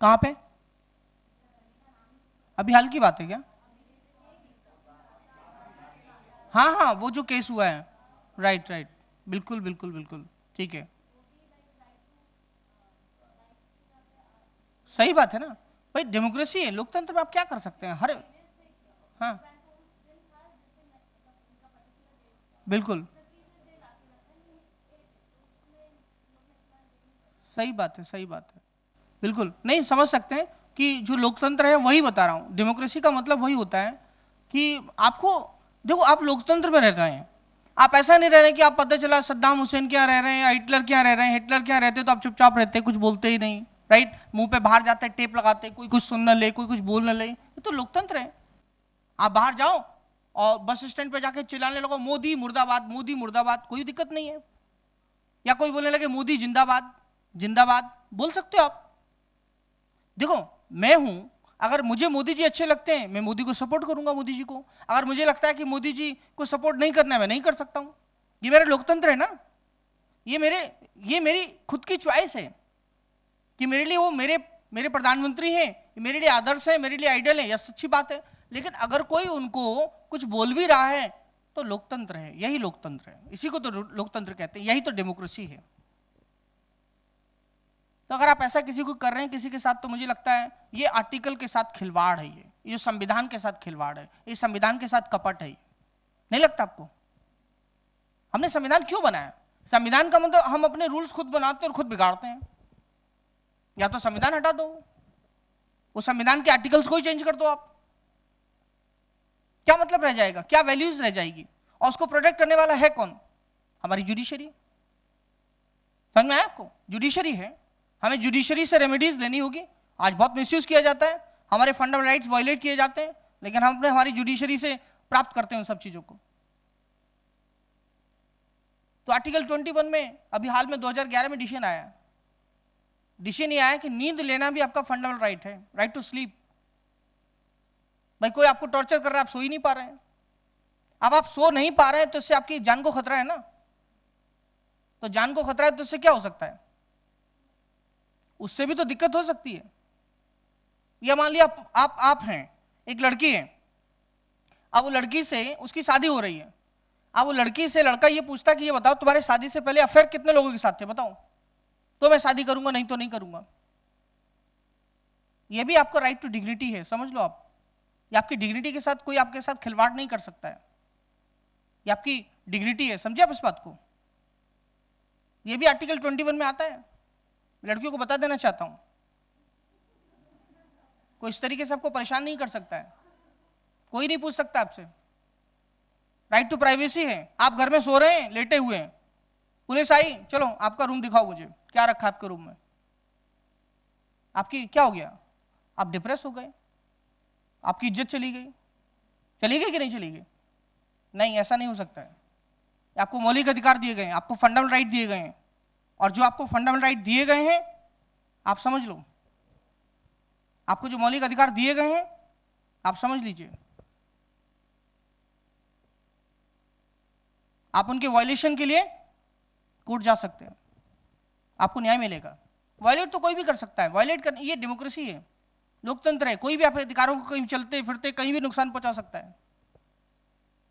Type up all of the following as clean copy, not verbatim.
कहां पे? अभी हाल की बात है क्या? हाँ हाँ, वो जो केस हुआ है, राइट राइट, बिल्कुल बिल्कुल बिल्कुल, ठीक है, सही बात है ना भाई, डेमोक्रेसी है, लोकतंत्र में आप क्या कर सकते हैं, हर, हाँ बिल्कुल, सही बात है, सही बात है, बिल्कुल नहीं समझ सकते हैं कि जो लोकतंत्र है वही बता रहा हूँ, डेमोक्रेसी का मतलब वही होता है कि आपको, देखो आप लोकतंत्र में रह रहे हैं, आप ऐसा नहीं रह रहे कि आप पता चला सद्दाम हुसैन क्या रह रहे हैं या हिटलर क्या रह रहे हैं, हिटलर क्या रहते तो आप चुपचाप रहते, कुछ बोलते ही नहीं, राइट, मुंह पे बाहर जाते टेप लगाते, कोई कुछ सुन न ले, कोई कुछ बोल न ले, ये तो लोकतंत्र है। आप बाहर जाओ और बस स्टैंड पे जाके चिल्लाने लगो मोदी मुर्दाबाद, मोदी मुर्दाबाद, कोई दिक्कत नहीं है, या कोई बोलने लगे मोदी जिंदाबाद, जिंदाबाद बोल सकते हो आप। देखो मैं हूं, अगर मुझे मोदी जी अच्छे लगते हैं मैं मोदी को सपोर्ट करूंगा, मोदी जी को, अगर मुझे लगता है कि मोदी जी को सपोर्ट नहीं करना है मैं नहीं कर सकता हूं, ये मेरा लोकतंत्र है ना, ये मेरे, ये मेरी खुद की चॉइस है कि मेरे लिए वो मेरे मेरे प्रधानमंत्री हैं, मेरे लिए आदर्श है, मेरे लिए आइडल है, यह अच्छी बात है, लेकिन अगर कोई उनको कुछ बोल भी रहा है तो लोकतंत्र है, यही लोकतंत्र है, इसी को तो लोकतंत्र कहते हैं, यही तो डेमोक्रेसी है। तो अगर आप ऐसा किसी को कर रहे हैं किसी के साथ, तो मुझे लगता है ये आर्टिकल के साथ खिलवाड़ है, ये संविधान के साथ खिलवाड़ है, ये संविधान के साथ कपट है, नहीं लगता आपको? हमने संविधान क्यों बनाया? संविधान का मतलब हम अपने रूल्स खुद बनाते हैं और खुद बिगाड़ते हैं, या तो संविधान हटा दो, वो संविधान के आर्टिकल्स को ही चेंज कर दो आप, क्या मतलब रह जाएगा, क्या वैल्यूज रह जाएगी, और उसको प्रोटेक्ट करने वाला है कौन? हमारी जुडिशरी। समझ में आया आपको? जुडिशरी है, हमें जुडिशरी से रेमेडीज लेनी होगी। आज बहुत मिसयूज किया जाता है, हमारे फंडामेंटल राइट्स वायलेट किए जाते हैं, लेकिन हम अपने हमारी जुडिशरी से प्राप्त करते हैं उन सब चीजों को। तो आर्टिकल 21 में अभी हाल में 2011 में डिसीजन आया, डिसीजन ये आया कि नींद लेना भी आपका फंडामेंटल राइट है, राइट टू स्लीप। भाई कोई आपको टॉर्चर कर रहा है, आप सो ही नहीं पा रहे हैं, अब आप सो नहीं पा रहे हैं तो इससे आपकी जान को खतरा है ना, तो जान को खतरा है तो इससे क्या हो सकता है, उससे भी तो दिक्कत हो सकती है। या मान लिया आप हैं, एक लड़की है, अब वो लड़की से उसकी शादी हो रही है, अब वो लड़की से लड़का ये पूछता कि ये बताओ तुम्हारे शादी से पहले अफेयर कितने लोगों के साथ थे बताओ, तो मैं शादी करूंगा, नहीं तो नहीं करूंगा। ये भी आपका राइट टू डिग्निटी है, समझ लो आप, ये आपकी डिग्निटी के साथ कोई आपके साथ खिलवाड़ नहीं कर सकता है, ये आपकी डिग्निटी है, समझे आप इस बात को? ये भी आर्टिकल 21 में आता है, लड़कियों को बता देना चाहता हूं, कोई इस तरीके से आपको परेशान नहीं कर सकता है, कोई नहीं पूछ सकता आपसे, राइट टू प्राइवेसी है। आप घर में सो रहे हैं, लेटे हुए हैं, पुलिस आई, चलो आपका रूम दिखाओ मुझे, क्या रखा आपके रूम में, आपकी क्या हो गया, आप डिप्रेस हो गए, आपकी इज्जत चली गई, चली गई कि नहीं चली गई? नहीं, ऐसा नहीं हो सकता है, आपको मौलिक अधिकार दिए गए हैं, आपको फंडामेंटल राइट दिए गए हैं, और जो आपको फंडामेंटल राइट दिए गए हैं आप समझ लो, आपको जो मौलिक अधिकार दिए गए हैं आप समझ लीजिए, आप उनके वायलेशन के लिए कोर्ट जा सकते हैं, आपको न्याय मिलेगा। वायलेट तो कोई भी कर सकता है, वायलेट कर, ये डेमोक्रेसी है, लोकतंत्र है, कोई भी आपके अधिकारों को कहीं चलते फिरते कहीं भी नुकसान पहुंचा सकता है,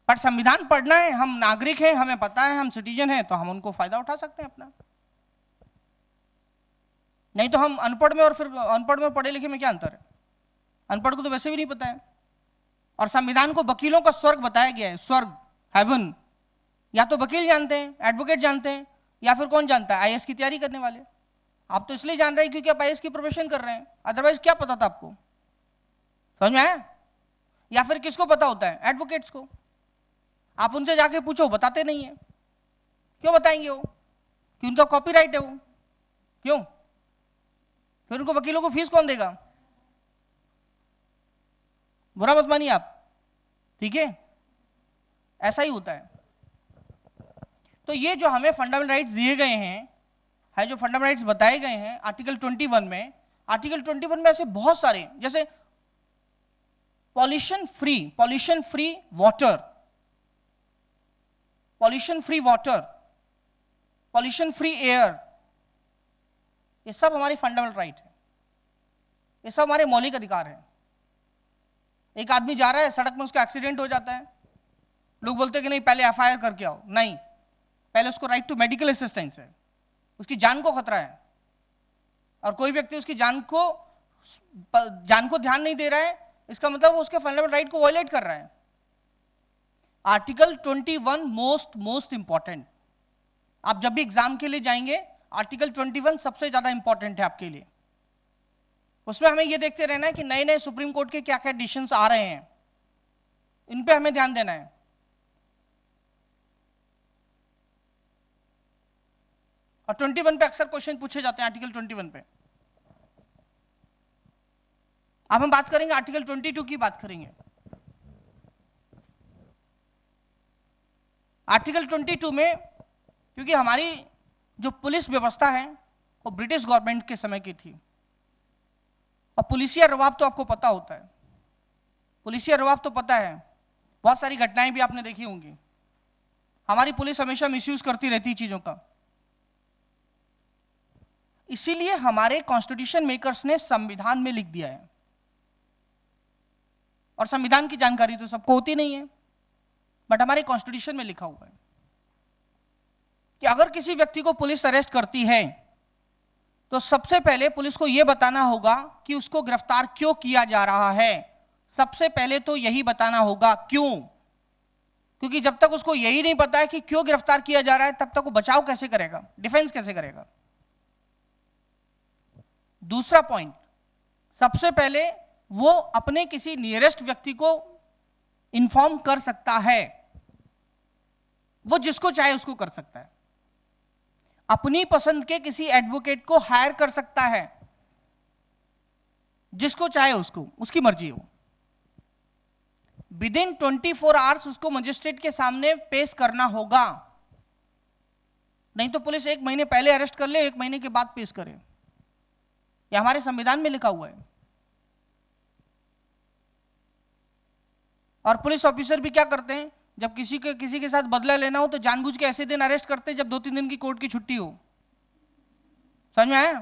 पर संविधान पढ़ना है, हम नागरिक हैं, हमें पता है हम सिटीजन हैं, तो हम उनको फायदा उठा सकते हैं अपना, नहीं तो हम अनपढ़ में और फिर अनपढ़ में पढ़े लिखे में क्या अंतर है, अनपढ़ को तो वैसे भी नहीं पता है। और संविधान को वकीलों का स्वर्ग बताया गया है, स्वर्ग, हेवन, या तो वकील जानते हैं, एडवोकेट जानते हैं, या फिर कौन जानता है, आईएएस की तैयारी करने वाले। आप तो इसलिए जान रहे हैं क्योंकि आप आईएएस की प्रोफेशन कर रहे हैं, अदरवाइज क्या पता था आपको? समझ में आया? या फिर किसको पता होता है? एडवोकेट्स को। आप उनसे जाके पूछो, बताते नहीं है, क्यों बताएंगे वो? कि उनका कॉपीराइट है वो, क्यों? फिर उनको वकीलों को फीस कौन देगा? बुरा मत मानिए आप, ठीक है, ऐसा ही होता है। तो ये जो हमें फंडामेंटल राइट्स दिए गए हैं, है जो फंडामेंटल राइट्स बताए गए हैं आर्टिकल 21 में, आर्टिकल 21 में ऐसे बहुत सारे, जैसे pollution free water, pollution free water, pollution free air, ये सब हमारी फंडामेंटल राइट है। ये सब हमारे मौलिक अधिकार हैं। एक आदमी जा रहा है सड़क में, उसका एक्सीडेंट हो जाता है, लोग बोलते हैं कि नहीं पहले एफआईआर करके आओ। नहीं, पहले उसको राइट टू मेडिकल असिस्टेंस है, उसकी जान को खतरा है, और कोई व्यक्ति उसकी जान को ध्यान नहीं दे रहा है, इसका मतलब वो उसके फंडामेंटल राइट को वायलेट कर रहा है। Article 21 most important. आप जब भी एग्जाम के लिए जाएंगे, आर्टिकल 21 सबसे ज्यादा इंपॉर्टेंट है आपके लिए। उसमें हमें यह देखते रहना है कि नए नए सुप्रीम कोर्ट के क्या क्या डिसीजंस आ रहे हैं, इन पे हमें ध्यान देना है। और 21 पे अक्सर क्वेश्चन पूछे जाते हैं, आर्टिकल 21 पे। अब हम बात करेंगे आर्टिकल 22 की बात करेंगे। आर्टिकल 22 में, क्योंकि हमारी जो पुलिस व्यवस्था है वो ब्रिटिश गवर्नमेंट के समय की थी, और पुलिसिया रवाब तो आपको पता होता है, पुलिसिया रवाब तो पता है, बहुत सारी घटनाएं भी आपने देखी होंगी। हमारी पुलिस हमेशा मिसयूज करती रहती है चीजों का। इसीलिए हमारे कॉन्स्टिट्यूशन मेकर्स ने संविधान में लिख दिया है, और संविधान की जानकारी तो सबको होती नहीं है, बट हमारे कॉन्स्टिट्यूशन में लिखा हुआ है कि अगर किसी व्यक्ति को पुलिस अरेस्ट करती है तो सबसे पहले पुलिस को यह बताना होगा कि उसको गिरफ्तार क्यों किया जा रहा है। सबसे पहले तो यही बताना होगा, क्यों, क्योंकि जब तक उसको यही नहीं पता है कि क्यों गिरफ्तार किया जा रहा है, तब तक वो बचाव कैसे करेगा, डिफेंस कैसे करेगा। दूसरा पॉइंट, सबसे पहले वो अपने किसी नियरेस्ट व्यक्ति को इन्फॉर्म कर सकता है, वो जिसको चाहे उसको कर सकता है, अपनी पसंद के किसी एडवोकेट को हायर कर सकता है, जिसको चाहे उसको, उसकी मर्जी हो। विदिन 24 आवर्स उसको मजिस्ट्रेट के सामने पेश करना होगा, नहीं तो पुलिस 1 महीने पहले अरेस्ट कर ले, 1 महीने के बाद पेश करे। यह हमारे संविधान में लिखा हुआ है। और पुलिस ऑफिसर भी क्या करते हैं, जब किसी के साथ बदला लेना हो तो जानबूझ के ऐसे दिन अरेस्ट करते हैं जब 2-3 दिन की कोर्ट की छुट्टी हो। समझ में आया?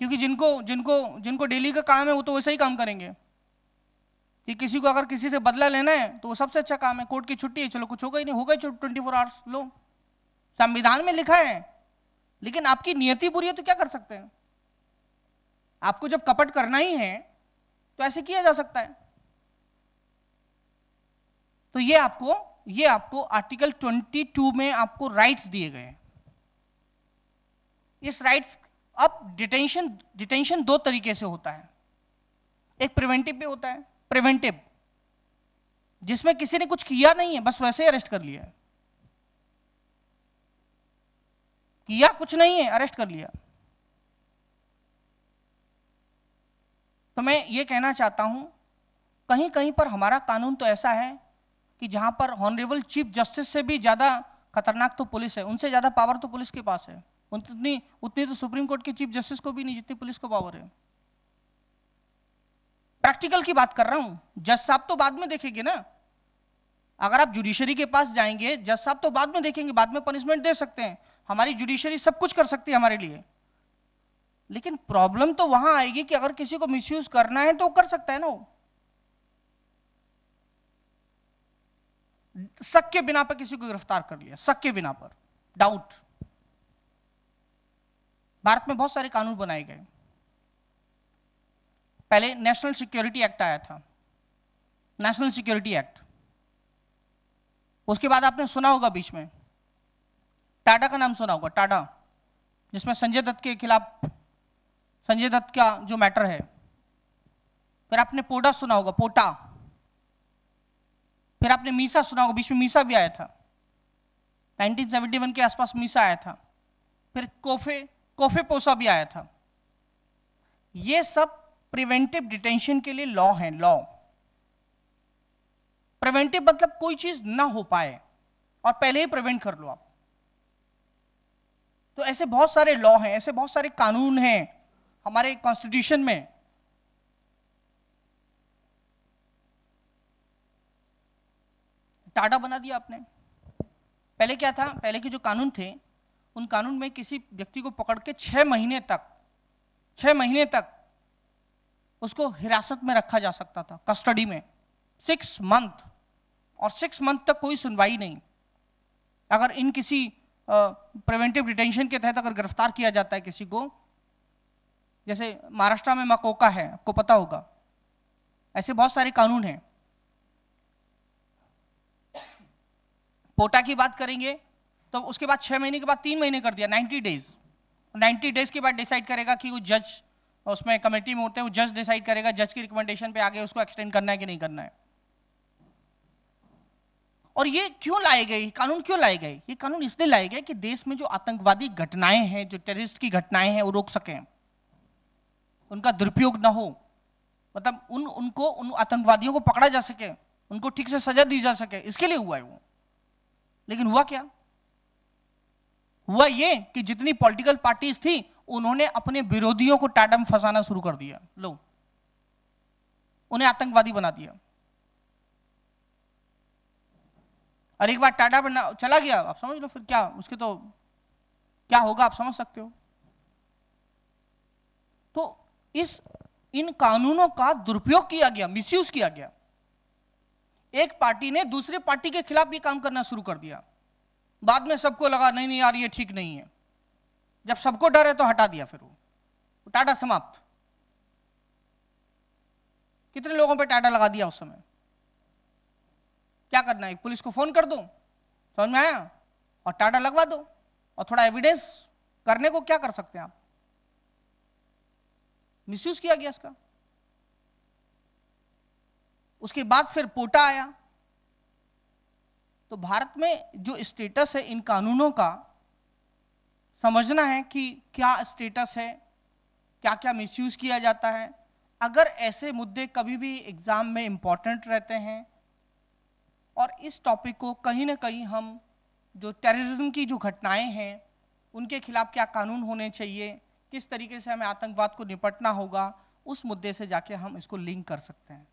क्योंकि जिनको डेली का काम है वो तो वैसा ही काम करेंगे, कि किसी को अगर किसी से बदला लेना है तो वो सबसे अच्छा काम है, कोर्ट की छुट्टी है, चलो कुछ होगा ही नहीं, होगा 24 आवर्स, लो। संविधान में लिखा है, लेकिन आपकी नियति बुरी है तो क्या कर सकते हैं। आपको जब कपट करना ही है तो ऐसे किया जा सकता है। तो ये आपको आर्टिकल 22 में आपको राइट्स दिए गए हैं। इस राइट्स, अब डिटेंशन 2 तरीके से होता है। एक प्रिवेंटिव भी होता है, प्रिवेंटिव जिसमें किसी ने कुछ किया नहीं है, बस वैसे ही अरेस्ट कर लिया है, किया कुछ नहीं है, अरेस्ट कर लिया। तो मैं ये कहना चाहता हूं, कहीं कहीं पर हमारा कानून तो ऐसा है कि जहां पर ऑनरेबल चीफ जस्टिस से भी ज्यादा खतरनाक तो पुलिस है, उनसे ज्यादा पावर तो पुलिस के पास है। उतनी तो सुप्रीम कोर्ट के चीफ जस्टिस को भी नहीं जितनी पुलिस को पावर है। प्रैक्टिकल की बात कर रहा हूं, जज साहब तो बाद में देखेंगे ना। अगर आप जुडिशरी के पास जाएंगे, जज साहब तो बाद में देखेंगे, बाद में पनिशमेंट दे सकते हैं, हमारी जुडिशरी सब कुछ कर सकती है हमारे लिए। लेकिन प्रॉब्लम तो वहां आएगी कि अगर किसी को मिसयूज करना है तो कर सकता है ना, वो शक के बिना पर किसी को गिरफ्तार कर लिया, शक के बिना पर, डाउट। भारत में बहुत सारे कानून बनाए गए। पहले नेशनल सिक्योरिटी एक्ट आया था, नेशनल सिक्योरिटी एक्ट। उसके बाद आपने सुना होगा बीच में टाटा का नाम सुना होगा, टाटा, जिसमें संजय दत्त के खिलाफ, संजय दत्त का जो मैटर है। फिर आपने पोटा सुना होगा, पोटा। फिर आपने मीसा सुना होगा, बीच में मीसा भी आया था, 1971 के आसपास मीसा आया था। फिर कोफे पोसा भी आया था। ये सब प्रिवेंटिव डिटेंशन के लिए लॉ है। लॉ प्रिवेंटिव मतलब कोई चीज ना हो पाए और पहले ही प्रिवेंट कर लो आप। तो ऐसे बहुत सारे लॉ हैं, ऐसे बहुत सारे कानून हैं हमारे कॉन्स्टिट्यूशन में। टाटा बना दिया आपने। पहले क्या था, पहले के जो कानून थे उन कानून में किसी व्यक्ति को पकड़ के 6 महीने तक उसको हिरासत में रखा जा सकता था, कस्टडी में 6 मंथ, और 6 मंथ तक कोई सुनवाई नहीं। अगर इन किसी प्रिवेंटिव डिटेंशन के तहत अगर गिरफ्तार किया जाता है किसी को, जैसे महाराष्ट्र में मकोका है, आपको पता होगा, ऐसे बहुत सारे कानून हैं। पोटा की बात करेंगे तो उसके बाद 6 महीने के बाद 3 महीने कर दिया, 90 डेज। 90 डेज के बाद डिसाइड करेगा कि वो जज, उसमें कमेटी में होते हैं, वो जज डिसाइड करेगा, जज की रिकमेंडेशन पे आगे उसको एक्सटेंड करना है कि नहीं करना है। और ये क्यों लाए गए, कानून क्यों लाए गए? ये कानून इसलिए लाए गए कि देश में जो आतंकवादी घटनाएं हैं, जो टेररिस्ट की घटनाएं हैं, वो रोक सकें, उनका दुरुपयोग ना हो, मतलब उन आतंकवादियों को पकड़ा जा सके, उनको ठीक से सजा दी जा सके, इसके लिए हुआ है वो। लेकिन हुआ क्या? हुआ ये कि जितनी पॉलिटिकल पार्टीज थी उन्होंने अपने विरोधियों को टाटा में फंसाना शुरू कर दिया, लो उन्हें आतंकवादी बना दिया। और एक बार टाटा पर चला गया, आप समझ लो फिर क्या उसके तो क्या होगा, आप समझ सकते हो। तो इन कानूनों का दुरुपयोग किया गया, मिसयूज किया गया। एक पार्टी ने दूसरे पार्टी के खिलाफ भी काम करना शुरू कर दिया, बाद में सबको लगा नहीं नहीं यार ये ठीक नहीं है, जब सबको डर है तो हटा दिया, फिर वो टाटा समाप्त। कितने लोगों पे टाटा लगा दिया उस समय? क्या करना है, पुलिस को फोन कर दो, समझ में आया, और टाटा लगवा दो, और थोड़ा एविडेंस करने को क्या कर सकते हैं आप? मिसयूज किया गया इसका। उसके बाद फिर पोटा आया। तो भारत में जो स्टेटस है इन कानूनों का, समझना है कि क्या स्टेटस है, क्या क्या मिसयूज किया जाता है। अगर ऐसे मुद्दे कभी भी एग्जाम में इंपॉर्टेंट रहते हैं, और इस टॉपिक को कहीं ना कहीं हम, जो टेररिज्म की जो घटनाएं हैं उनके खिलाफ क्या कानून होने चाहिए, किस तरीके से हमें आतंकवाद को निपटना होगा, उस मुद्दे से जाके हम इसको लिंक कर सकते हैं।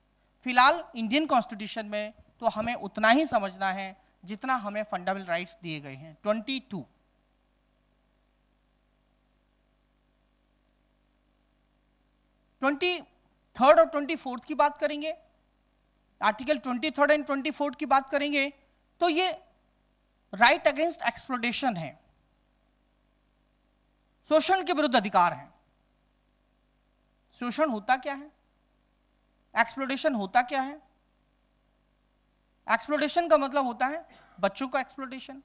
फिलहाल इंडियन कॉन्स्टिट्यूशन में तो हमें उतना ही समझना है जितना हमें फंडामेंटल राइट्स दिए गए हैं, 22। थर्ड और 24 की बात करेंगे, आर्टिकल 23 एंड 24 की बात करेंगे, तो ये राइट अगेंस्ट एक्सप्लॉयटेशन है, शोषण के विरुद्ध अधिकार है। शोषण होता क्या है, एक्सप्लॉयटेशन होता क्या है? एक्सप्लॉयटेशन का मतलब होता है बच्चों का exploitation,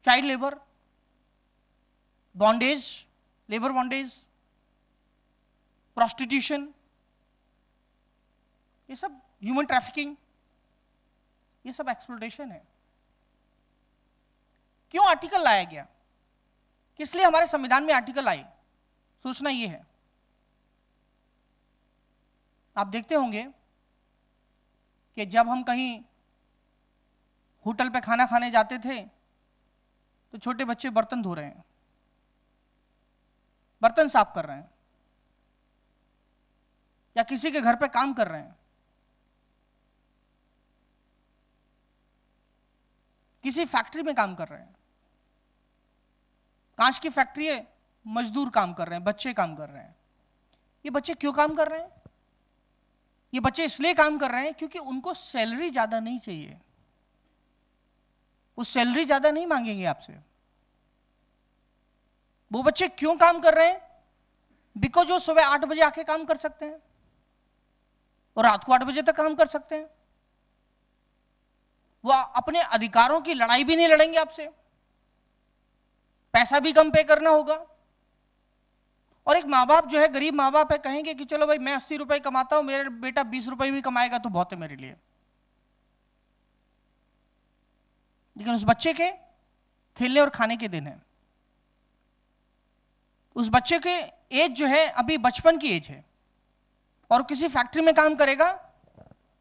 child labour, bondage, labour bondage, prostitution, ये सब, ह्यूमन ट्रैफिकिंग, ये सब एक्सप्लॉयटेशन है। क्यों आर्टिकल लाया गया, किस लिए हमारे संविधान में आर्टिकल आए, सोचना ये है। आप देखते होंगे कि जब हम कहीं होटल पे खाना खाने जाते थे तो छोटे बच्चे बर्तन धो रहे हैं, बर्तन साफ कर रहे हैं, या किसी के घर पे काम कर रहे हैं, किसी फैक्ट्री में काम कर रहे हैं, कांच की फैक्ट्री है, मजदूर काम कर रहे हैं, बच्चे काम कर रहे हैं। ये बच्चे क्यों काम कर रहे हैं? ये बच्चे इसलिए काम कर रहे हैं क्योंकि उनको सैलरी ज्यादा नहीं चाहिए, वो सैलरी ज्यादा नहीं मांगेंगे आपसे। वो बच्चे क्यों काम कर रहे हैं? बिकॉज वो सुबह 8 बजे आके काम कर सकते हैं और रात को 8 बजे तक काम कर सकते हैं। वो अपने अधिकारों की लड़ाई भी नहीं लड़ेंगे आपसे, पैसा भी कम पे करना होगा। और एक माँ बाप जो है, गरीब माँ बाप है, कहेंगे कि चलो भाई मैं 80 रुपए कमाता हूं, मेरा बेटा 20 रुपए भी कमाएगा तो बहुत है मेरे लिए। लेकिन उस बच्चे के खेलने और खाने के दिन है, उस बच्चे के एज जो है अभी बचपन की एज है, और किसी फैक्ट्री में काम करेगा,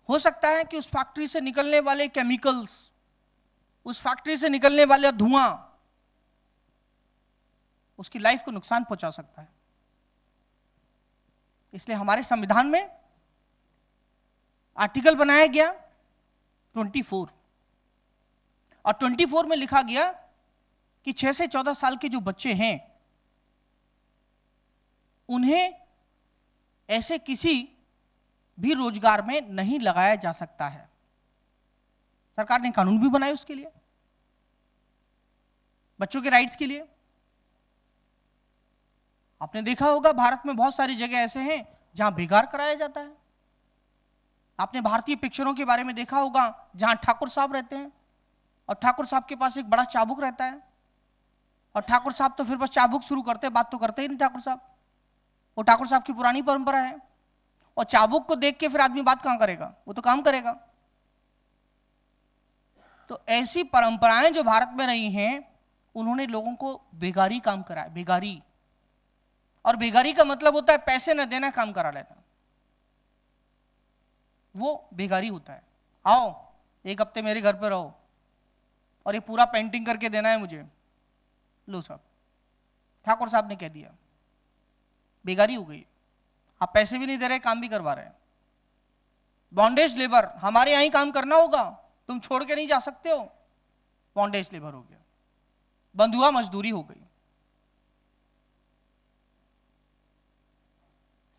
हो सकता है कि उस फैक्ट्री से निकलने वाले केमिकल्स, उस फैक्ट्री से निकलने वाला धुआं उसकी लाइफ को नुकसान पहुंचा सकता है। इसलिए हमारे संविधान में आर्टिकल बनाया गया 24, और 24 में लिखा गया कि 6 से 14 साल के जो बच्चे हैं उन्हें ऐसे किसी भी रोजगार में नहीं लगाया जा सकता है। सरकार ने कानून भी बनाए उसके लिए, बच्चों के राइट्स के लिए। आपने देखा होगा भारत में बहुत सारी जगह ऐसे हैं जहां बेगार कराया जाता है। आपने भारतीय पिक्चरों के बारे में देखा होगा जहां ठाकुर साहब रहते हैं और ठाकुर साहब के पास एक बड़ा चाबुक रहता है, और ठाकुर साहब तो फिर बस चाबुक शुरू करते हैं, बात तो करते ही नहीं ठाकुर साहब। वो ठाकुर साहब की पुरानी परंपरा है। और चाबुक को देख के फिर आदमी बात कहां करेगा, वो तो काम करेगा। तो ऐसी परंपराएं जो भारत में रही हैं, उन्होंने लोगों को बेगारी काम कराया, बेगारी। और बेगारी का मतलब होता है पैसे न देना, काम करा लेना, वो बेगारी होता है। आओ एक हफ्ते मेरे घर पे रहो और ये पूरा पेंटिंग करके देना है मुझे, लो साहब, ठाकुर साहब ने कह दिया, बेगारी हो गई। आप पैसे भी नहीं दे रहे, काम भी करवा रहे हैं। बॉन्डेज लेबर, हमारे यहां ही काम करना होगा, तुम छोड़ के नहीं जा सकते हो, बॉन्डेज लेबर हो गया, बंधुआ मजदूरी हो गई।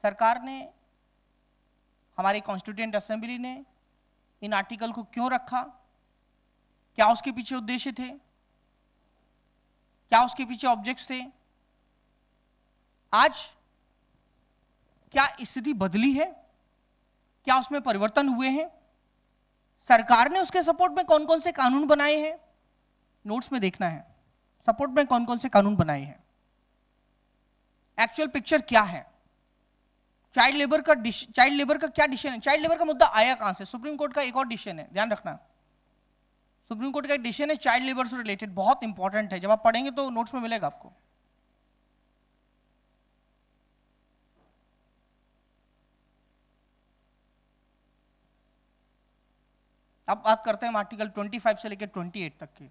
सरकार ने, हमारी कॉन्स्टिट्यूएंट असेंबली ने इन आर्टिकल को क्यों रखा, क्या उसके पीछे उद्देश्य थे, क्या उसके पीछे ऑब्जेक्ट्स थे? आज क्या स्थिति बदली है? क्या उसमें परिवर्तन हुए हैं? सरकार ने उसके सपोर्ट में कौन कौन से कानून बनाए हैं, नोट्स में देखना है, सपोर्ट में कौन कौन से कानून बनाए हैं, एक्चुअल पिक्चर क्या है। चाइल्ड लेबर का क्या डिसीजन है? चाइल्ड लेबर का मुद्दा आया कहां से? सुप्रीम कोर्ट का एक और डिसीजन है, ध्यान रखना, सुप्रीम कोर्ट का एक डिसीजन है चाइल्ड लेबर से रिलेटेड, बहुत इंपॉर्टेंट है, जब आप पढ़ेंगे तो नोट्स में मिलेगा आपको। अब बात करते हैं हम आर्टिकल 25 से लेकर 28 तक की,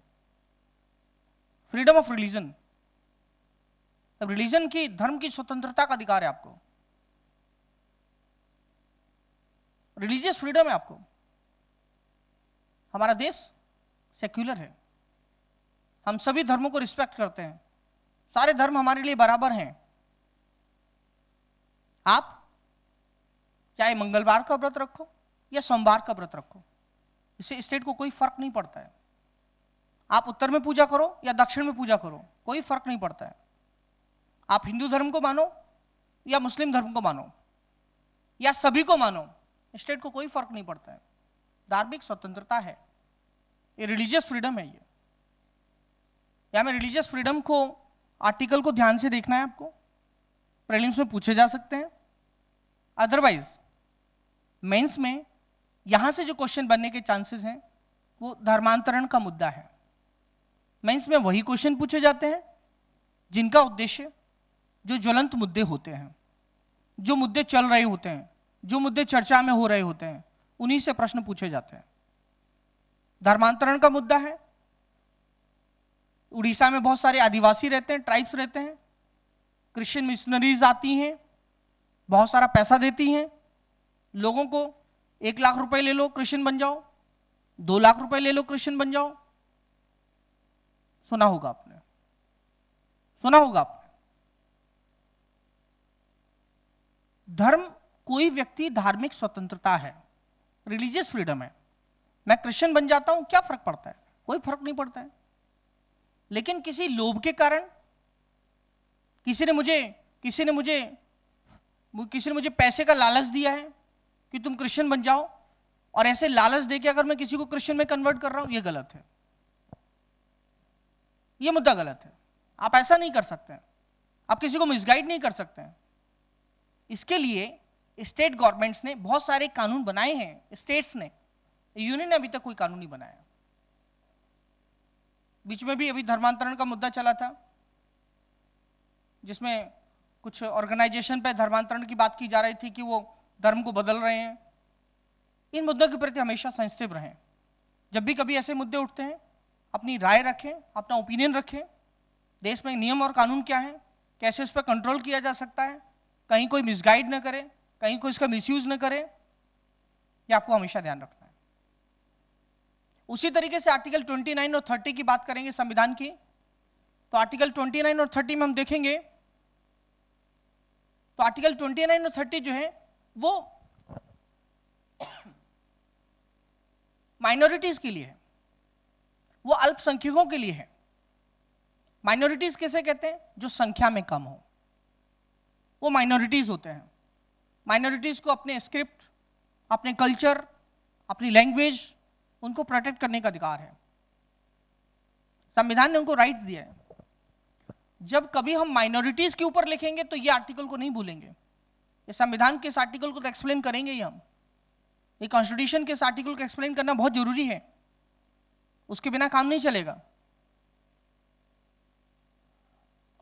फ्रीडम ऑफ रिलीजन। अब रिलीजन की, धर्म की स्वतंत्रता का अधिकार है आपको, रिलीजियस फ्रीडम है आपको। हमारा देश सेक्युलर है, हम सभी धर्मों को रिस्पेक्ट करते हैं, सारे धर्म हमारे लिए बराबर हैं। आप चाहे मंगलवार का व्रत रखो या सोमवार का व्रत रखो, इससे स्टेट को कोई फर्क नहीं पड़ता है। आप उत्तर में पूजा करो या दक्षिण में पूजा करो, कोई फर्क नहीं पड़ता है। आप हिंदू धर्म को मानो या मुस्लिम धर्म को मानो या सभी को मानो, स्टेट को कोई फर्क नहीं पड़ता है। धार्मिक स्वतंत्रता है, ये रिलीजियस फ्रीडम है। ये या में रिलीजियस फ्रीडम को, आर्टिकल को ध्यान से देखना है आपको, प्रीलिम्स में पूछे जा सकते हैं। अदरवाइज मेंस में यहां से जो क्वेश्चन बनने के चांसेस हैं वो धर्मांतरण का मुद्दा है। मेंस में वही क्वेश्चन पूछे जाते हैं जिनका उद्देश्य, जो ज्वलंत मुद्दे होते हैं, जो मुद्दे चल रहे होते हैं, जो मुद्दे चर्चा में हो रहे होते हैं, उन्हीं से प्रश्न पूछे जाते हैं। धर्मांतरण का मुद्दा है, उड़ीसा में बहुत सारे आदिवासी रहते हैं, ट्राइब्स रहते हैं, क्रिश्चियन मिशनरीज आती हैं, बहुत सारा पैसा देती हैं लोगों को, 1 लाख रुपए ले लो क्रिश्चियन बन जाओ, 2 लाख रुपए ले लो क्रिश्चियन बन जाओ। सुना होगा आपने, सुना होगा आपने। धर्म, कोई व्यक्ति, धार्मिक स्वतंत्रता है, रिलीजियस फ्रीडम है। मैं क्रिश्चियन बन जाता हूं, क्या फर्क पड़ता है? कोई फर्क नहीं पड़ता है। लेकिन किसी लोभ के कारण, किसी ने मुझे पैसे का लालच दिया है कि तुम क्रिश्चियन बन जाओ, और ऐसे लालच देके अगर मैं किसी को क्रिश्चियन में कन्वर्ट कर रहा हूं, यह गलत है, यह मुद्दा गलत है। आप ऐसा नहीं कर सकते हैं, आप किसी को मिसगाइड नहीं कर सकते हैं। इसके लिए स्टेट गवर्नमेंट्स ने बहुत सारे कानून बनाए हैं, स्टेट्स ने, यूनियन ने अभी तक कोई कानून नहीं बनाया। बीच में भी अभी धर्मांतरण का मुद्दा चला था, जिसमें कुछ ऑर्गेनाइजेशन पे धर्मांतरण की बात की जा रही थी कि वो धर्म को बदल रहे हैं। इन मुद्दों के प्रति हमेशा सेंसिटिव रहें। जब भी कभी ऐसे मुद्दे उठते हैं, अपनी राय रखें, अपना ओपिनियन रखें। देश में नियम और कानून क्या है, कैसे उस पर कंट्रोल किया जा सकता है, कहीं कोई मिसगाइड न करे, कहीं कोई इसका मिसयूज न करे, ये आपको हमेशा ध्यान रखना है। उसी तरीके से आर्टिकल 29 और 30 की बात करेंगे संविधान की, तो आर्टिकल 29 और 30 में हम देखेंगे तो आर्टिकल 29 और 30 जो है वो माइनॉरिटीज के लिए है, वो अल्पसंख्यकों के लिए है। माइनॉरिटीज किसे कहते हैं? जो संख्या में कम हो, वो माइनॉरिटीज होते हैं। माइनॉरिटीज को अपने स्क्रिप्ट, अपने कल्चर, अपनी लैंग्वेज, उनको प्रोटेक्ट करने का अधिकार है। संविधान ने उनको राइट्स दिया है। जब कभी हम माइनॉरिटीज के ऊपर लिखेंगे तो ये आर्टिकल को नहीं भूलेंगे। ये संविधान के इस आर्टिकल को तो एक्सप्लेन करेंगे ही हम। ये कॉन्स्टिट्यूशन के इस आर्टिकल को एक्सप्लेन करना बहुत जरूरी है, उसके बिना काम नहीं चलेगा।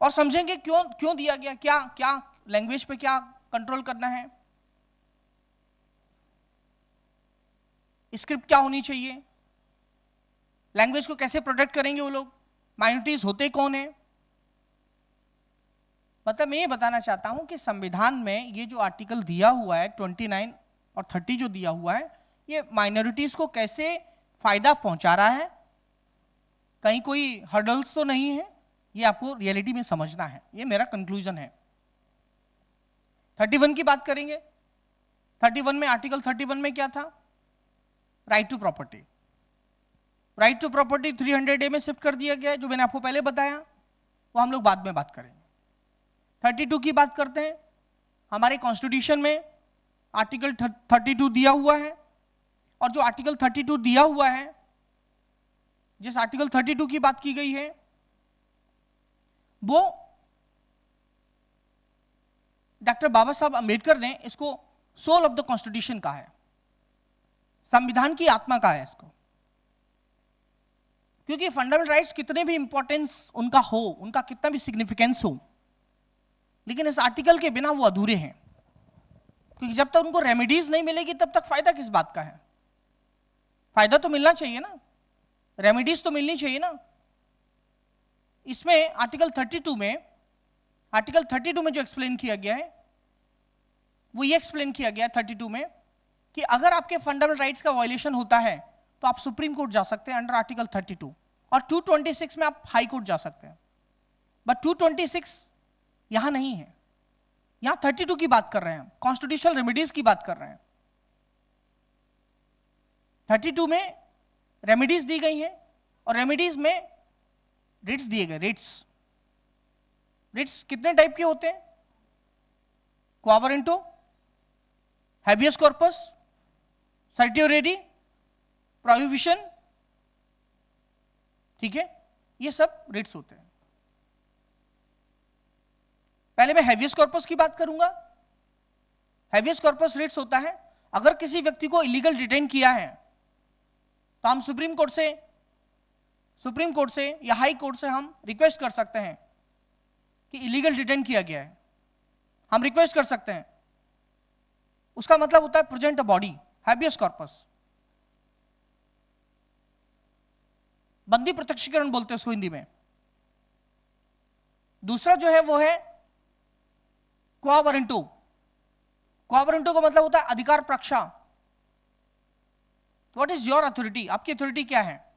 और समझेंगे क्यों दिया गया, क्या क्या लैंग्वेज पे क्या कंट्रोल करना है, स्क्रिप्ट क्या होनी चाहिए, लैंग्वेज को कैसे प्रोटेक्ट करेंगे वो लोग, माइनॉरिटीज होते कौन है। मतलब मैं ये बताना चाहता हूं कि संविधान में ये जो आर्टिकल दिया हुआ है 29 और 30 जो दिया हुआ है, ये माइनॉरिटीज को कैसे फायदा पहुंचा रहा है, कहीं कोई हर्डल्स तो नहीं है, ये आपको रियलिटी में समझना है। ये मेरा कंक्लूजन है। 31 की बात करेंगे। 31 में, आर्टिकल 31 में क्या था? Right to property. Right to property 300A में शिफ्ट कर दिया गया है, जो मैंने आपको पहले बताया, वो हम लोग बाद में बात करेंगे। 32 की बात करते हैं। हमारे कॉन्स्टिट्यूशन में आर्टिकल 32 दिया हुआ है, और जो आर्टिकल 32 दिया हुआ है, जिस आर्टिकल 32 की बात की गई है, वो डॉक्टर बाबा साहब अंबेडकर ने इसको सोल ऑफ द कॉन्स्टिट्यूशन कहा है, संविधान की आत्मा कहा है इसको। क्योंकि फंडामेंटल राइट्स कितने भी इंपॉर्टेंस उनका हो, उनका कितना भी सिग्निफिकेंस हो, लेकिन इस आर्टिकल के बिना वो अधूरे हैं। क्योंकि जब तक उनको रेमेडीज नहीं मिलेगी तब तक फायदा किस बात का है? फायदा तो मिलना चाहिए ना, रेमेडीज तो मिलनी चाहिए ना। इसमें आर्टिकल 32 में जो एक्सप्लेन किया गया है, वो ये एक्सप्लेन किया गया है 32 में कि अगर आपके फंडामेंटल राइट्स का वायलेशन होता है तो आप सुप्रीम कोर्ट जा सकते हैं अंडर आर्टिकल 32, और 226 में आप हाई कोर्ट जा सकते हैं। बट 226 यहां नहीं है, यहां 32 की बात कर रहे हैं, कॉन्स्टिट्यूशनल रेमेडीज की बात कर रहे हैं। 32 में रेमेडीज दी गई हैं, और रेमेडीज में रिट्स दिए गए। रिट्स कितने टाइप के होते हैं? क्वा वारंटो, हैबियस कॉर्पस, सर्टियोरेरी, प्रोहिबिशन, ठीक है, ये सब रिट्स होते हैं। पहले मैं हैबियस कॉर्पस की बात करूंगा। हैबियस कॉर्पस रिट्स होता है, अगर किसी व्यक्ति को इलीगल डिटेन किया है तो हम सुप्रीम कोर्ट से या हाई कोर्ट से हम रिक्वेस्ट कर सकते हैं कि इलीगल डिटेन किया गया है, हम रिक्वेस्ट कर सकते हैं। उसका मतलब होता है present a body, habeas corpus. बंदी प्रत्यक्षीकरण बोलते हैं उसको हिंदी में। दूसरा जो है वो है क्वा वारंटो। क्वा वारंटो का मतलब होता है अधिकार प्रक्षा। What is your authority? आपकी अथॉरिटी क्या है?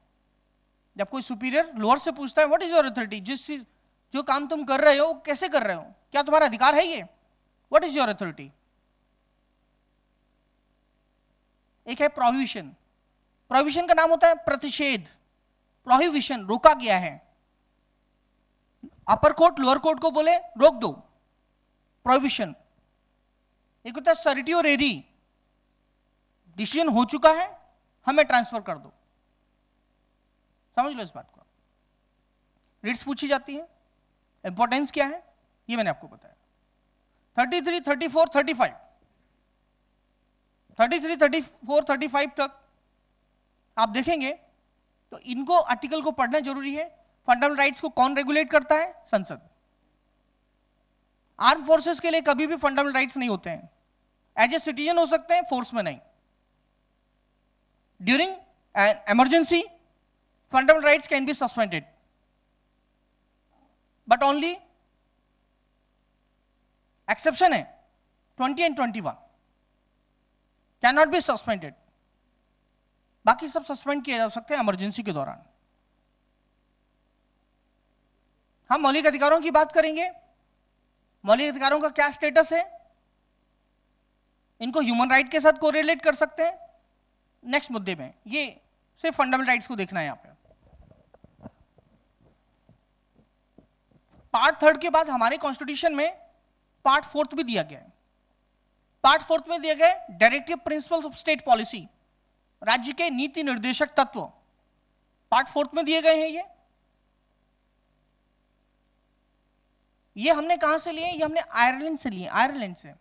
जब कोई सुपीरियर लोअर से पूछता है व्हाट इज योर अथॉरिटी, जो काम तुम कर रहे हो कैसे कर रहे हो, क्या तुम्हारा अधिकार है ये, व्हाट इज योर अथॉरिटी। एक है प्रोहिबिशन। प्रोहिबिशन का नाम होता है प्रतिषेध। प्रोहिबिशन, रोका गया है। अपर कोर्ट लोअर कोर्ट को बोले रोक दो, प्रोहिबिशन। एक होता है सर्टियोरेरी, डिसीजन हो चुका है, हमें ट्रांसफर कर दो। समझ लो इस बात को। रिट्स पूछी जाती है, इंपॉर्टेंस क्या है ये मैंने आपको बताया। 33, 34, 35, 33, 34, 35 तक आप देखेंगे तो इनको आर्टिकल को पढ़ना जरूरी है। फंडामेंटल राइट्स को कौन रेगुलेट करता है? संसद। आर्म फोर्सेस के लिए कभी भी फंडामेंटल राइट्स नहीं होते हैं। एज ए सिटीजन हो सकते हैं, फोर्स में नहीं। During an emergency fundamental rights can be suspended, but only exception है 20 and 21 can not be suspended. बाकी सब सस्पेंड किए जा सकते हैं इमरजेंसी के दौरान। हम मौलिक अधिकारों की बात करेंगे मौलिक अधिकारों का क्या स्टेटस है, इनको ह्यूमन राइट के साथ कोरिलेट कर सकते हैं। नेक्स्ट मुद्दे में ये सिर्फ फंडामेंटल राइट्स को देखना है यहां पे। पार्ट 3 के बाद हमारे कॉन्स्टिट्यूशन में पार्ट 4 भी दिया गया है। पार्ट 4 में दिया गया है directive principles of state policy, राज्य के नीति निर्देशक तत्व पार्ट 4 में दिए गए हैं। ये हमने कहां से लिए? ये हमने आयरलैंड से लिए, आयरलैंड से। ये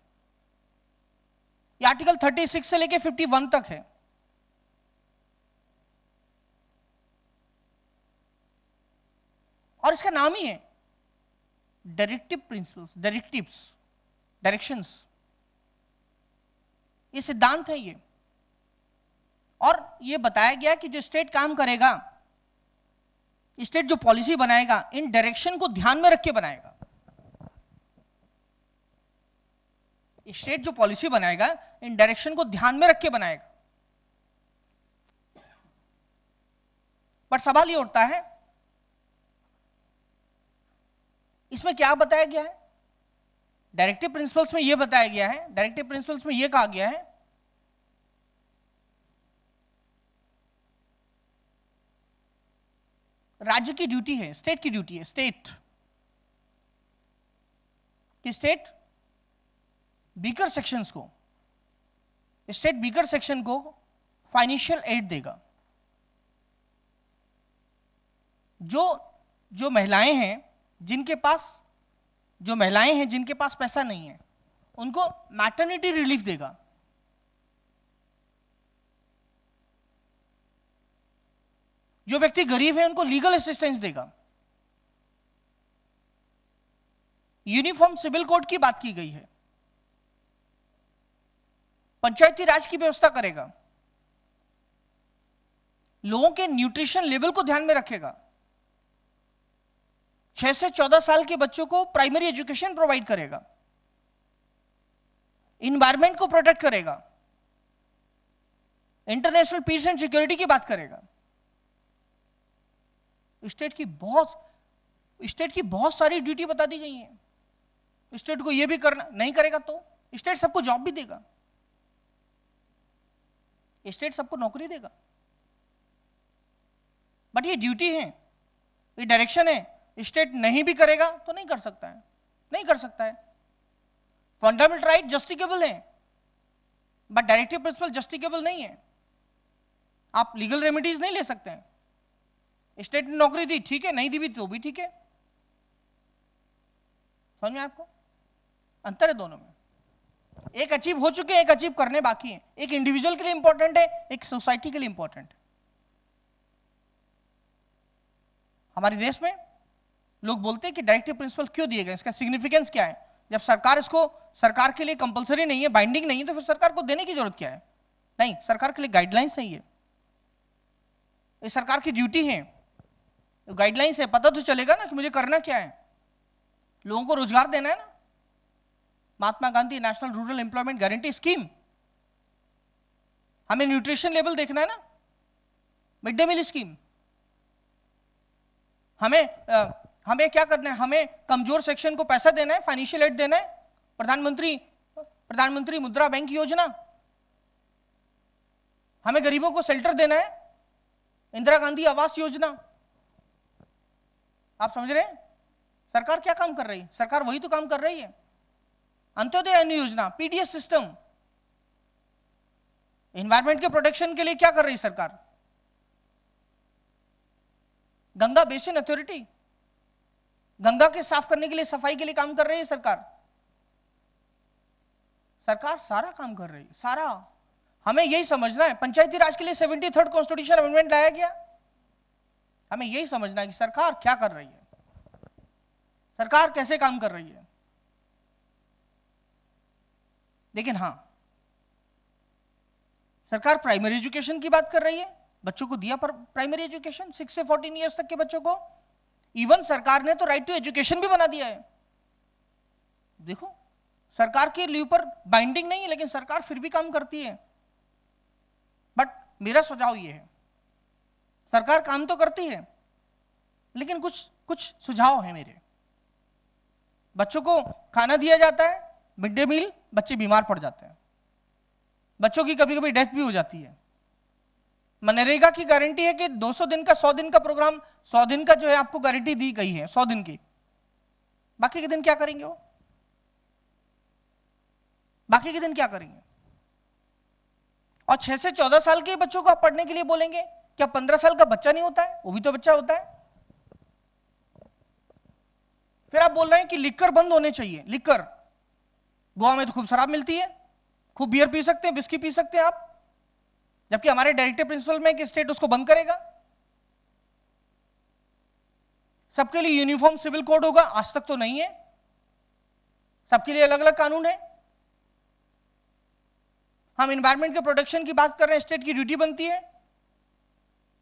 आर्टिकल 36 से लेके 51 तक है। और इसका नाम ही है डायरेक्टिव प्रिंसिपल्स, डायरेक्टिव्स, डायरेक्शंस। ये सिद्धांत है ये। और ये बताया गया कि जो स्टेट काम करेगा, स्टेट जो पॉलिसी बनाएगा, इन डायरेक्शन को ध्यान में रख के बनाएगा। स्टेट जो पॉलिसी बनाएगा इन डायरेक्शन को ध्यान में रख के बनाएगा। पर सवाल ये उठता है, इसमें क्या बताया गया है? डायरेक्टिव प्रिंसिपल्स में यह बताया गया है, डायरेक्टिव प्रिंसिपल्स में यह कहा गया है राज्य की ड्यूटी है, स्टेट की ड्यूटी है, स्टेट वीकर सेक्शंस को, स्टेट वीकर सेक्शन को फाइनेंशियल एड देगा। जो महिलाएं हैं जिनके पास पैसा नहीं है, उनको मैटरनिटी रिलीफ देगा। जो व्यक्ति गरीब है उनको लीगल असिस्टेंस देगा। यूनिफॉर्म सिविल कोड की बात की गई है। पंचायती राज की व्यवस्था करेगा। लोगों के न्यूट्रिशन लेवल को ध्यान में रखेगा। 6 से 14 साल के बच्चों को प्राइमरी एजुकेशन प्रोवाइड करेगा। इन्वायरमेंट को प्रोटेक्ट करेगा। इंटरनेशनल पीस एंड सिक्योरिटी की बात करेगा। स्टेट की बहुत सारी ड्यूटी बता दी गई है। स्टेट को यह भी करना, नहीं करेगा तो स्टेट सबको जॉब भी देगा, स्टेट सबको नौकरी देगा। बट ये ड्यूटी है, ये डायरेक्शन है। स्टेट नहीं भी करेगा तो नहीं कर सकता है, नहीं कर सकता है। फंडामेंटल राइट जस्टिकेबल है, बट डायरेक्टिव प्रिंसिपल जस्टिकेबल नहीं है। आप लीगल रेमेडीज नहीं ले सकते हैं। स्टेट ने नौकरी दी, ठीक है, नहीं दी भी तो भी ठीक है। समझ में आपको अंतर है दोनों में? एक अचीव हो चुके हैं, एक अचीव करने बाकी है। एक इंडिविजुअल के लिए इंपॉर्टेंट है, एक सोसाइटी के लिए इंपॉर्टेंट है। हमारे देश में लोग बोलते हैं कि डायरेक्टिव प्रिंसिपल क्यों दिए गए, इसका सिग्निफिकेंस क्या है? जब सरकार के लिए कंपलसरी नहीं है, बाइंडिंग नहीं है, तो फिर सरकार को देने की जरूरत क्या है? नहीं, सरकार के लिए गाइडलाइंस है। ये सरकार की ड्यूटी है, गाइडलाइंस है। पता तो चलेगा ना कि मुझे करना क्या है। लोगों को रोजगार देना है ना। Mahatma Gandhi national rural employment guarantee scheme, हमें न्यूट्रिशन लेवल देखना है ना। मिड डे मील स्कीम, हमें क्या करना है? हमें कमजोर सेक्शन को पैसा देना है, फाइनेंशियल एड देना है। प्रधानमंत्री मुद्रा बैंक योजना, हमें गरीबों को शेल्टर देना है। इंदिरा गांधी आवास योजना। आप समझ रहे हैं सरकार क्या काम कर रही है? सरकार वही तो काम कर रही है। अंत्योदय अन्न योजना, पीडीएस सिस्टम, एनवायरमेंट के प्रोटेक्शन के लिए क्या कर रही है सरकार? गंगा बेसिन अथॉरिटी, गंगा के साफ करने के लिए, सफाई के लिए काम कर रही है सरकार। सरकार सारा काम कर रही है, सारा। हमें यही समझना है। पंचायती राज के लिए 73rd कॉन्स्टिट्यूशन अमेंडमेंट लाया गया। हमें यही समझना है कि सरकार क्या कर रही है, सरकार कैसे काम कर रही है। लेकिन हां, सरकार प्राइमरी एजुकेशन की बात कर रही है। बच्चों को दिया पर प्राइमरी एजुकेशन 6 से 14 ईयर्स तक के बच्चों को। इवन सरकार ने तो राइट टू एजुकेशन भी बना दिया है। देखो, सरकार के लिए ऊपर बाइंडिंग नहीं है, लेकिन सरकार फिर भी काम करती है। बट मेरा सुझाव यह है, सरकार काम तो करती है, लेकिन कुछ सुझाव है मेरे। बच्चों को खाना दिया जाता है, मिड डे मील, बच्चे बीमार पड़ जाते हैं, बच्चों की कभी कभी डेथ भी हो जाती है। मनरेगा की गारंटी है कि 200 दिन का 100 दिन का प्रोग्राम, 100 दिन का जो है आपको गारंटी दी गई है, 100 दिन की, बाकी के दिन क्या करेंगे वो? बाकी के दिन क्या करेंगे? और 6 से 14 साल के बच्चों को आप पढ़ने के लिए बोलेंगे, क्या 15 साल का बच्चा नहीं होता है? वो भी तो बच्चा होता है। फिर आप बोल रहे हैं कि लिकर बंद होने चाहिए। लिकर, गोवा में तो खूब शराब मिलती है, खूब बियर पी सकते हैं, विस्की पी सकते हैं आप, जबकि हमारे डायरेक्टिव प्रिंसिपल में कि स्टेट उसको बंद करेगा। सबके लिए यूनिफॉर्म सिविल कोड होगा, आज तक तो नहीं है। सबके लिए अलग अलग कानून है। हम एनवायरमेंट के प्रोटेक्शन की बात कर रहे हैं, स्टेट की ड्यूटी बनती है,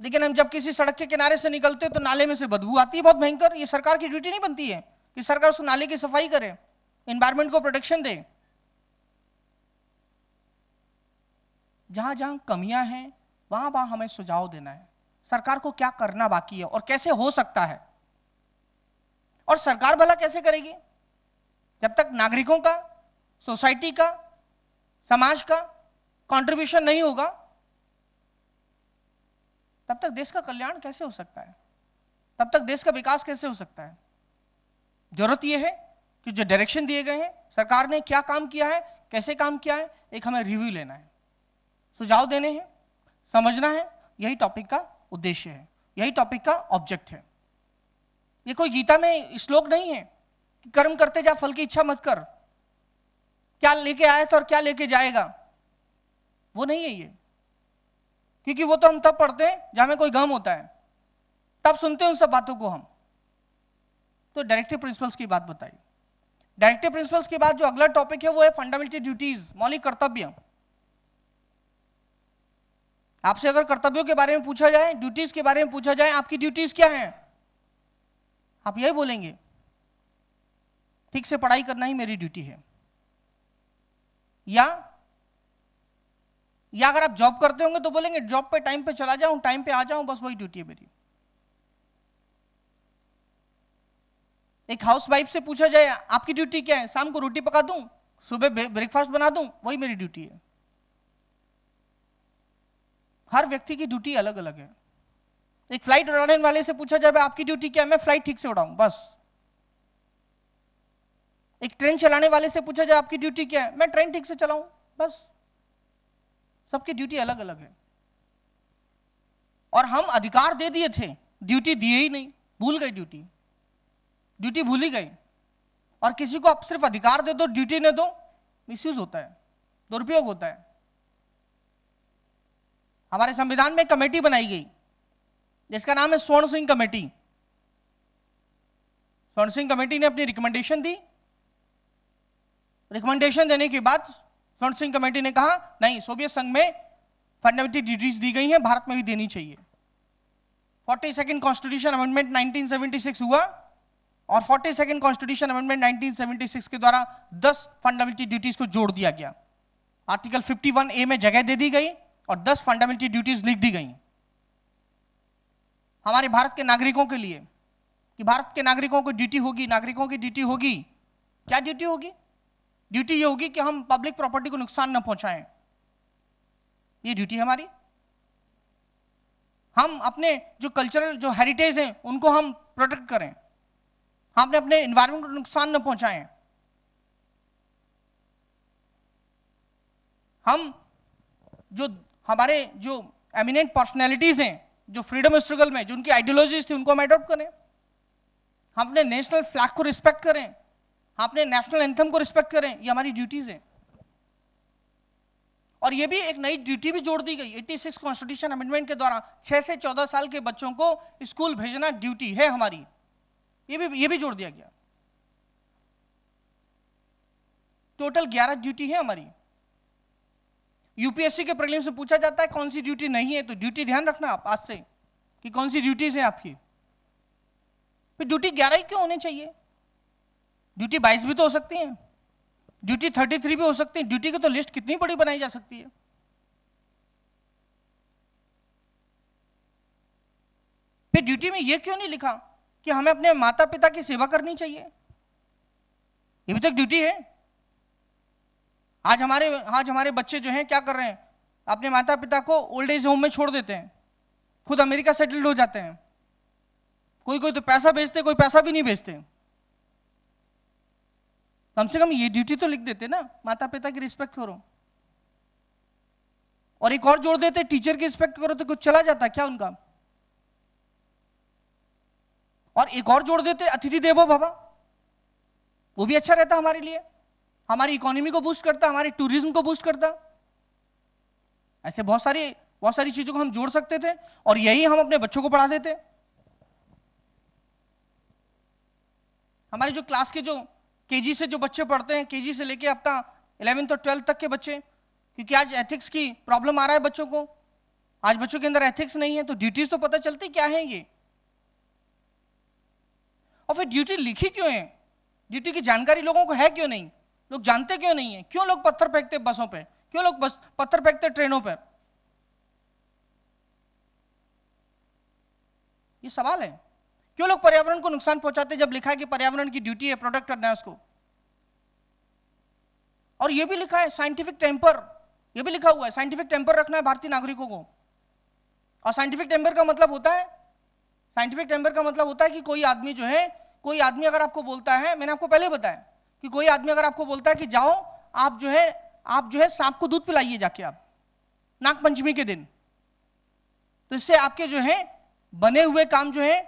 लेकिन हम जब किसी सड़क के किनारे से निकलते हैं तो नाले में से बदबू आती है बहुत भयंकर। ये सरकार की ड्यूटी नहीं बनती है कि सरकार उस नाले की सफाई करे, एनवायरमेंट को प्रोटेक्शन दे। जहां जहां कमियां हैं वहां वहां हमें सुझाव देना है, सरकार को क्या करना बाकी है और कैसे हो सकता है। और सरकार भला कैसे करेगी जब तक नागरिकों का, सोसाइटी का, समाज का कंट्रीब्यूशन नहीं होगा? तब तक देश का कल्याण कैसे हो सकता है? तब तक देश का विकास कैसे हो सकता है? जरूरत यह है कि जो डायरेक्शन दिए गए हैं, सरकार ने क्या काम किया है, कैसे काम किया है, एक हमें रिव्यू लेना है, सुझाव देने हैं, समझना है। यही टॉपिक का उद्देश्य है, यही टॉपिक का ऑब्जेक्ट है। ये कोई गीता में श्लोक नहीं है कि कर्म करते जा फल की इच्छा मत कर, क्या लेके आया था और क्या लेके जाएगा, वो नहीं है ये। क्योंकि वो तो हम तब पढ़ते हैं जहां में कोई गम होता है, तब सुनते हैं उन सब बातों को हम। तो डायरेक्टिव प्रिंसिपल्स की बात बताई। डायरेक्टिव प्रिंसिपल्स के बाद जो अगला टॉपिक है वो है फंडामेंटल ड्यूटीज, मौलिक कर्तव्य। आपसे अगर कर्तव्यों के बारे में पूछा जाए, ड्यूटीज के बारे में पूछा जाए, आपकी ड्यूटीज क्या हैं, आप यही बोलेंगे, ठीक से पढ़ाई करना ही मेरी ड्यूटी है। या अगर आप जॉब करते होंगे तो बोलेंगे जॉब पे टाइम पे चला जाऊं, टाइम पे आ जाऊं, बस वही ड्यूटी है मेरी। एक हाउसवाइफ से पूछा जाए आपकी ड्यूटी क्या है, शाम को रोटी पका दूं, सुबह ब्रेकफास्ट बना दूं, वही मेरी ड्यूटी है। हर व्यक्ति की ड्यूटी अलग अलग है। एक फ्लाइट उड़ाने वाले से पूछा जाए आपकी ड्यूटी क्या है, मैं फ्लाइट ठीक से उड़ाऊं बस। एक ट्रेन चलाने वाले से पूछा जाए आपकी ड्यूटी क्या है, मैं ट्रेन ठीक से चलाऊं बस। सबकी ड्यूटी अलग अलग है। और हम अधिकार दे दिए थे, ड्यूटी दिए ही नहीं, भूल गए ड्यूटी, ड्यूटी भूल ही गए। और किसी को आप सिर्फ अधिकार दे दो, ड्यूटी न दो, मिसयूज होता है, दुरुपयोग होता है। हमारे संविधान में कमेटी बनाई गई जिसका नाम है स्वर्ण सिंह कमेटी। स्वर्ण सिंह कमेटी ने अपनी रिकमेंडेशन दी। रिकमेंडेशन देने के बाद स्वर्ण सिंह कमेटी ने कहा नहीं, सोवियत संघ में फंडामेंटल ड्यूटीज दी गई हैं, भारत में भी देनी चाहिए। 42nd कॉन्स्टिट्यूशन अमेंडमेंट 1976 हुआ और 42nd कॉन्स्टिट्यूशन अमेंडमेंट 1976 के द्वारा 10 फंडामेंटल ड्यूटीज को जोड़ दिया गया। आर्टिकल 51A में जगह दे दी गई और 10 फंडामेंटल ड्यूटीज लिख दी गई हमारे भारत के नागरिकों के लिए, कि भारत के नागरिकों को ड्यूटी होगी, नागरिकों की ड्यूटी होगी। क्या ड्यूटी होगी? ड्यूटी ये होगी कि हम पब्लिक प्रॉपर्टी को नुकसान न पहुंचाएं, ये ड्यूटी है हमारी। हम अपने जो कल्चरल जो हेरिटेज हैं उनको हम प्रोटेक्ट करें, हम अपने एनवायरमेंट को नुकसान न पहुंचाएं। हम जो हमारे जो एमिनेंट पर्सनैलिटीज हैं, जो फ्रीडम स्ट्रगल में जो उनकी आइडियोलॉजीज थी, उनको हम अडॉप्ट करें। हम अपने नेशनल फ्लैग को रिस्पेक्ट करें, हम अपने नेशनल एंथम को रिस्पेक्ट करें, ये हमारी ड्यूटीज हैं। और ये भी एक नई ड्यूटी भी जोड़ दी गई 86 कॉन्स्टिट्यूशन अमेंडमेंट के द्वारा, 6 से 14 साल के बच्चों को स्कूल भेजना ड्यूटी है हमारी, ये भी जोड़ दिया गया। टोटल 11 ड्यूटी है हमारी। यूपीएससी के प्रीलिम्स में पूछा जाता है कौन सी ड्यूटी नहीं है, तो ड्यूटी ध्यान रखना आप आज से कि कौन सी ड्यूटीज है आपकी। फिर ड्यूटी 11 ही क्यों होनी चाहिए? ड्यूटी 22 भी तो हो सकती है, ड्यूटी 33 भी हो सकती है। ड्यूटी की तो लिस्ट कितनी बड़ी बनाई जा सकती है। फिर ड्यूटी में यह क्यों नहीं लिखा कि हमें अपने माता पिता की सेवा करनी चाहिए? ये भी तो एक ड्यूटी है। आज हमारे बच्चे जो हैं क्या कर रहे हैं, अपने माता पिता को ओल्ड एज होम में छोड़ देते हैं, खुद अमेरिका सेटल्ड हो जाते हैं। कोई तो पैसा भेजते, कोई पैसा भी नहीं भेजते। कम से कम ये ड्यूटी तो लिख देते ना, माता पिता की रिस्पेक्ट करो। और एक और जोड़ देते, टीचर की रिस्पेक्ट करो, तो कुछ चला जाता क्या उनका। और एक और जोड़ देते, अतिथि देवो भव, वो भी अच्छा रहता हमारे लिए, हमारी इकोनॉमी को बूस्ट करता, हमारे टूरिज्म को बूस्ट करता। ऐसे बहुत सारी चीजों को हम जोड़ सकते थे, और यही हम अपने बच्चों को पढ़ा देते। हमारे जो क्लास के जो केजी से जो बच्चे पढ़ते हैं, केजी से लेके अपना 11th और 12th तक के बच्चे, क्योंकि आज एथिक्स की प्रॉब्लम आ रहा है बच्चों को, आज बच्चों के अंदर एथिक्स नहीं है, तो ड्यूटीज तो पता चलती क्या है ये। और फिर ड्यूटी लिखी क्यों है, ड्यूटी की जानकारी लोगों को है क्यों नहीं, लोग जानते क्यों नहीं है, क्यों लोग पत्थर फेंकते बसों पे, क्यों लोग पत्थर फेंकते ट्रेनों पर, ये सवाल है। क्यों लोग पर्यावरण को नुकसान पहुंचाते, जब लिखा है कि पर्यावरण की ड्यूटी है प्रोटेक्ट करना है उसको। और ये भी लिखा है साइंटिफिक टेम्पर, ये भी लिखा हुआ है साइंटिफिक टेम्पर रखना है भारतीय नागरिकों को। और साइंटिफिक टेम्पर का मतलब होता है, साइंटिफिक टेम्पर का मतलब होता है कि कोई आदमी जो है, कोई आदमी अगर आपको बोलता है, मैंने आपको पहले बताया कि कोई आदमी अगर आपको बोलता है कि जाओ आप जो है सांप को दूध पिलाइए जाके आप नाग पंचमी के दिन, तो इससे आपके जो है बने हुए काम जो है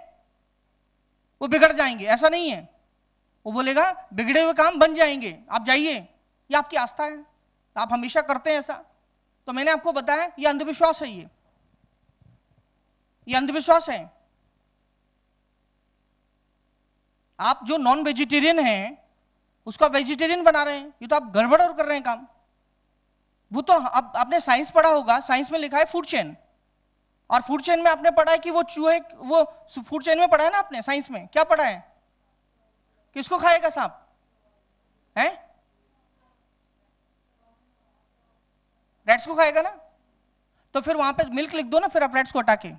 वो बिगड़ जाएंगे, ऐसा नहीं है। वो बोलेगा बिगड़े हुए काम बन जाएंगे, आप जाइए, ये आपकी आस्था है, आप हमेशा करते हैं ऐसा। तो मैंने आपको बताया ये अंधविश्वास है, ये अंधविश्वास है। आप जो नॉन वेजिटेरियन हैं उसका वेजिटेरियन बना रहे हैं, ये तो आप गड़बड़ और कर रहे हैं काम। वो तो आपने साइंस पढ़ा होगा, साइंस में लिखा है फूड चेन, और फूड चेन में आपने पढ़ा है कि वो चूहे, वो फूड चेन में पढ़ा है ना आपने, साइंस में क्या पढ़ा है, किसको खाएगा सांप है, रैट्स को खाएगा ना। तो फिर वहां पे मिल्क लिख दो ना, फिर आप रैट्स को हटा के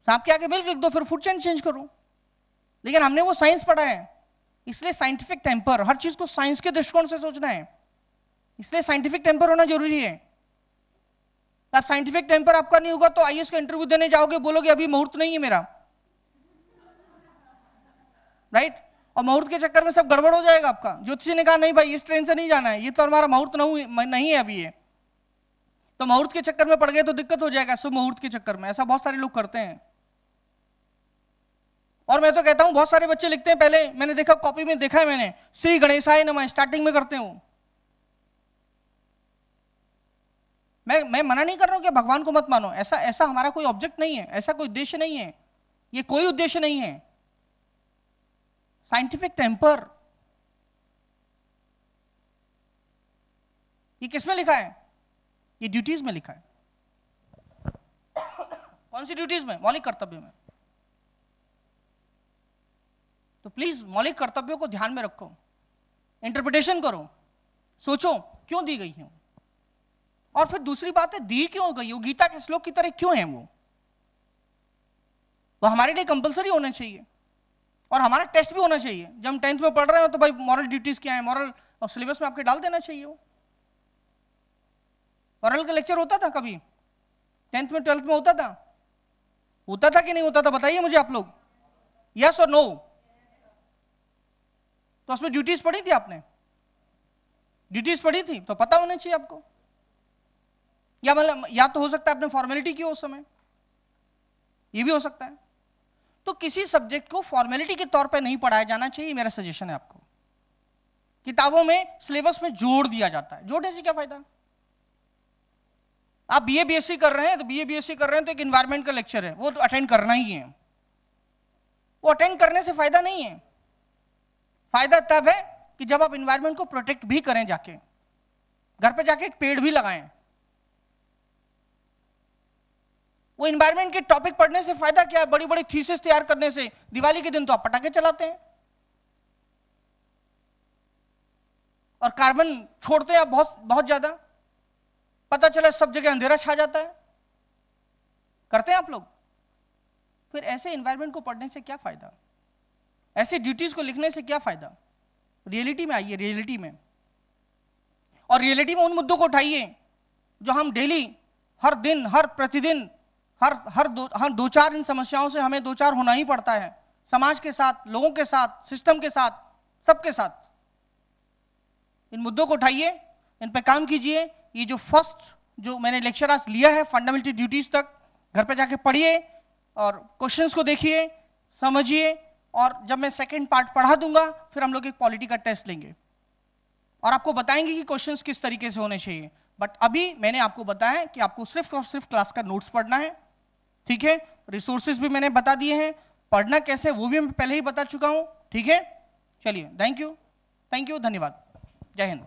सांप के आगे मिल्क लिख दो, फिर फूड चेन चेंज करो। लेकिन हमने वो साइंस पढ़ा है, इसलिए साइंटिफिक टेम्पर, हर चीज को साइंस के दृष्टिकोण से सोचना है, इसलिए साइंटिफिक टेम्पर होना जरूरी है। अब साइंटिफिक टेम्पर आपका नहीं होगा तो आईएएस का इंटरव्यू देने जाओगे, बोलोगे अभी मुहूर्त नहीं है मेरा, राइट। और मुहूर्त के चक्कर में सब गड़बड़ हो जाएगा आपका। ज्योतिषी ने कहा नहीं भाई इस ट्रेन से नहीं जाना है, ये तो हमारा मुहूर्त नहीं है अभी ये, तो मुहूर्त के चक्कर में पड़ गए तो दिक्कत हो जाएगा, शुभ मुहूर्त के चक्कर में। ऐसा बहुत सारे लोग करते हैं। और मैं तो कहता हूं बहुत सारे बच्चे लिखते हैं, पहले मैंने देखा कॉपी में देखा है मैंने, श्री गणेशाय नमः स्टार्टिंग में करते हूं। मैं मना नहीं कर रहा हूं कि भगवान को मत मानो, ऐसा हमारा कोई ऑब्जेक्ट नहीं है, ऐसा कोई उद्देश्य नहीं है, ये कोई उद्देश्य नहीं है। साइंटिफिक टेम्पर ये किसमें लिखा है, ये ड्यूटीज में लिखा है। कौन सी ड्यूटीज में, मौलिक कर्तव्य में। तो प्लीज मौलिक कर्तव्यों को ध्यान में रखो, इंटरप्रिटेशन करो, सोचो क्यों दी गई है। और फिर दूसरी बात है, दी क्यों गई वो, गीता के श्लोक की तरह क्यों है वो हमारे लिए कंपलसरी होना चाहिए, और हमारा टेस्ट भी होना चाहिए। जब हम 10th में पढ़ रहे हो तो भाई मॉरल ड्यूटीज क्या है, मॉरल और सिलेबस में आपके डाल देना चाहिए। वो मॉरल का लेक्चर होता था कभी 10th में 12th में होता था कि नहीं होता था, बताइए मुझे आप लोग, यस और नो। तो उसमें ड्यूटीज पढ़ी थी आपने, ड्यूटीज पढ़ी थी तो पता होना चाहिए आपको। या मतलब या तो हो सकता है आपने फॉर्मेलिटी की उस समय, ये भी हो सकता है। तो किसी सब्जेक्ट को फॉर्मेलिटी के तौर पे नहीं पढ़ाया जाना चाहिए, मेरा सजेशन है आपको। किताबों में सिलेबस में जोड़ दिया जाता है, जोड़ने से क्या फायदा। आप बीए बीएससी कर रहे हैं, तो बीए बीएससी कर रहे हैं तो एक एनवायरमेंट का लेक्चर है, वो तो अटेंड करना ही है। वो अटेंड करने से फायदा नहीं है, फायदा तब है कि जब आप एनवायरमेंट को प्रोटेक्ट भी करें, जाके घर पे जाके एक पेड़ भी लगाएं। वो एनवायरमेंट के टॉपिक पढ़ने से फायदा क्या है, बड़ी बड़ी थीसिस तैयार करने से। दिवाली के दिन तो आप पटाखे चलाते हैं और कार्बन छोड़ते हैं आप बहुत बहुत ज्यादा, पता चला सब जगह अंधेरा छा जाता है, करते हैं आप लोग। फिर ऐसे एनवायरमेंट को पढ़ने से क्या फायदा, ऐसे ड्यूटीज को लिखने से क्या फायदा। रियलिटी में आइए, रियलिटी में, और रियलिटी में उन मुद्दों को उठाइए जो हम डेली, हर दिन, हर प्रतिदिन, हर दो चार इन समस्याओं से हमें दो चार होना ही पड़ता है, समाज के साथ, लोगों के साथ, सिस्टम के साथ, सबके साथ। इन मुद्दों को उठाइए, इन पे काम कीजिए। ये जो फर्स्ट जो मैंने लेक्चर आज लिया है फंडामेंटल ड्यूटीज तक, घर पे जाके पढ़िए और क्वेश्चंस को देखिए, समझिए, और जब मैं सेकंड पार्ट पढ़ा दूंगा फिर हम लोग एक पॉलिटी का टेस्ट लेंगे और आपको बताएंगे कि क्वेश्चंस किस तरीके से होने चाहिए। बट अभी मैंने आपको बताया कि आपको सिर्फ और सिर्फ क्लास का नोट्स पढ़ना है, ठीक है। रिसोर्सेज भी मैंने बता दिए हैं, पढ़ना कैसे वो भी मैं पहले ही बता चुका हूं, ठीक है। चलिए, थैंक यू, धन्यवाद, जय हिंद।